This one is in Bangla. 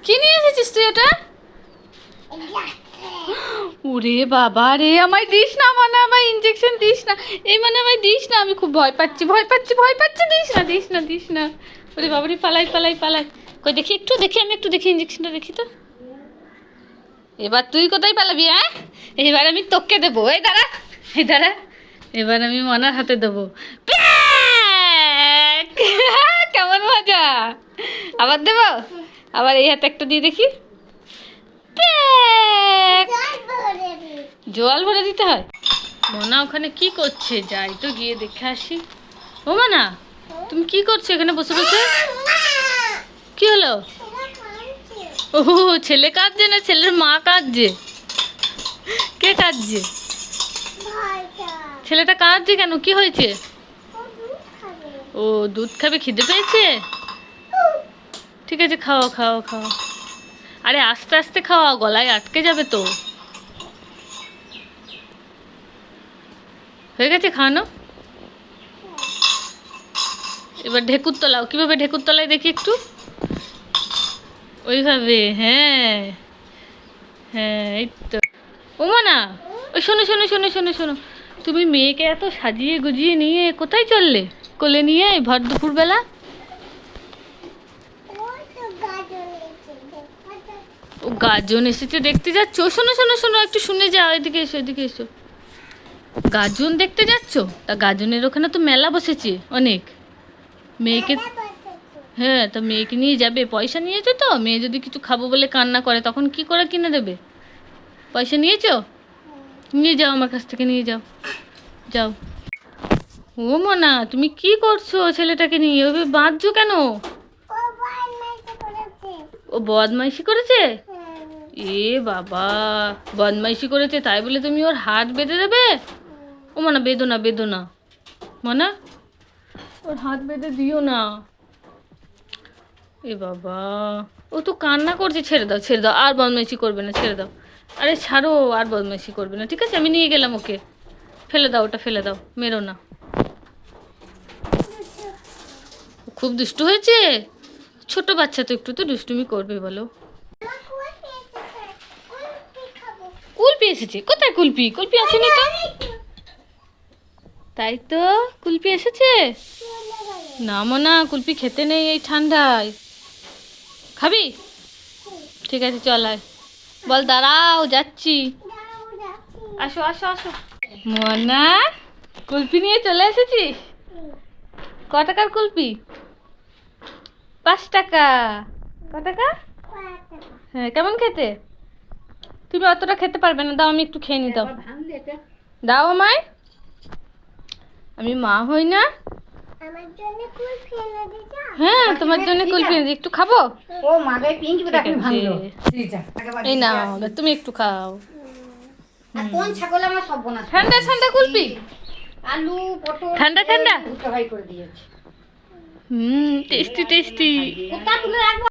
কি নিয়ে এসেছিস তুই এটা? ওরে বাবা রে, আমায় দিস না, মানে আমায় ইনজেকশন দিস না, এই মানে আমায় দিস না, আমি খুব ভয় পাচ্ছি, ভয় পাচ্ছি, ভয় পাচ্ছি, দিস না, দিস না, দিস না। ওরে বাবারে, পালাই পালাই পালাই। কই দেখি, একটু দেখি, আমি একটু দেখি ইনজেকশনটা দেখি তো। এবার তুই কোথায় পালাবি? হ্যাঁ, এবার আমি তোকে দেবো। এই দাঁড়া, এই দাঁড়া, এবার আমি মনার হাতে দেবো। প্যাক! কেমন মজা! আবার দেবো, আবার এই হাতে একটা দিয়ে দেখি। প্যাক! জল ভরে দিতে হয়। মনা ওখানে কি করছে? যাই তো গিয়ে দেখে আসি। ও মনা, তুমি কি করছো এখানে বসে বসে? কি হলো? ও, ছেলে কাঁদছে না ছেলের মা কাঁদছে? কে কাঁদছে? ছেলেটা কাঁদছে কেন? কি হয়েছে? ও দুধ খাবে, খিদে পেয়েছে? ঠিক আছে, খাও খাও খাও। আরে আস্তে আস্তে খাওয়া, গলায় আটকে যাবে তো। হয়ে গেছে খাওয়ানো? এবার ঢেকুর তলাও। কীভাবে ঢেকুর তলায় দেখি একটু? ওইভাবে, হ্যাঁ হ্যাঁ, এই তো। ও না, ওই শোনো শোনো শোনো শোনো শোনো, তুমি মেয়েকে এত সাজিয়ে গুজিয়ে নিয়ে কোথায় চললে কোলে নিয়ে ভর দুপুরবেলা? ও গাজন এসেছে দেখতে যাচ্ছ? শোনো শোনো শোনো, একটু শুনে যাও, এদিকে এসো, এদিকে এসো। গাজন দেখতে যাচ্ছ? তা গাজনের ওখানে তো মেলা বসেছে অনেক। মেয়েকে, হ্যাঁ, তা মেয়েকে নিয়ে যাবে? পয়সা নিয়েছো তো? মেয়ে যদি কিছু খাবো বলে কান্না করে তখন কি করে কিনে দেবে? পয়সা নিয়েছো? নিয়ে যাও, আমার কাছ থেকে নিয়ে যাও, যাও। ও মনা, তুমি কি করছো ছেলেটাকে নিয়ে? ওভাবে বাঁধছো কেন? ও বদমাইশি করেছে? এ বাবা, বদমাইশি করেছে তাই বলে তুমি ওর হাত বেঁধে দেবে? ও মনা, বেঁধো না, বেঁধো না মনা, ওর হাত বেঁধে দিও না। এ বাবা, ও তো কান্না করছে। ছেড়ে দাও, ছেড়ে দাও, আর বদমাইশি করবে না, ছেড়ে দাও। আরে ছাড়ো, আর বদমাইশি করবে না, ঠিক আছে? আমি নিয়ে গেলাম ওকে। ফেলে দাও, ওটা ফেলে দাও, মেরো না। খুব দুষ্টু হয়েছে? ছোট বাচ্চা তো, একটু তো দুষ্টুমি করবে, বলো। কুলপি এসেছে? কোথায় কুলপি? কুলপি আসেনি তো। তাই তো, কুলপি এসেছে? না মনা, কুলপি খেতে নেই এই ঠান্ডায়। খাবি? ঠিক আছে, চল আয়। বল দাঁড়াও, যাচ্ছি। আসো আসো আসো। মনা, কুলপি নিয়ে চলে এসেছিস? ক টাকার কুলপি? 5 টাকা। ক টাকা? হ্যাঁ, কেমন খেতে? তুমি অতটা খেতে পারবে না, দাও, আমি একটু খেয়ে নি, দাও, দাও আমায়। আমি মা হই না? হ্যাঁ, তোমার জন্য কুলফি এনে একটু খাবো। ও মাগে পিঙ্ক বিটাকে ভাঙলো। এই নাও, তুমি একটু খাও। আর কোন ছাগল আমার সব বোনা? ঠান্ডা ঠান্ডা কুলফি, আলু পটল ঠান্ডা ঠান্ডা, ফ্রাই করে দিয়েছি। Tasty tasty. কোথা তুলে রাখবো?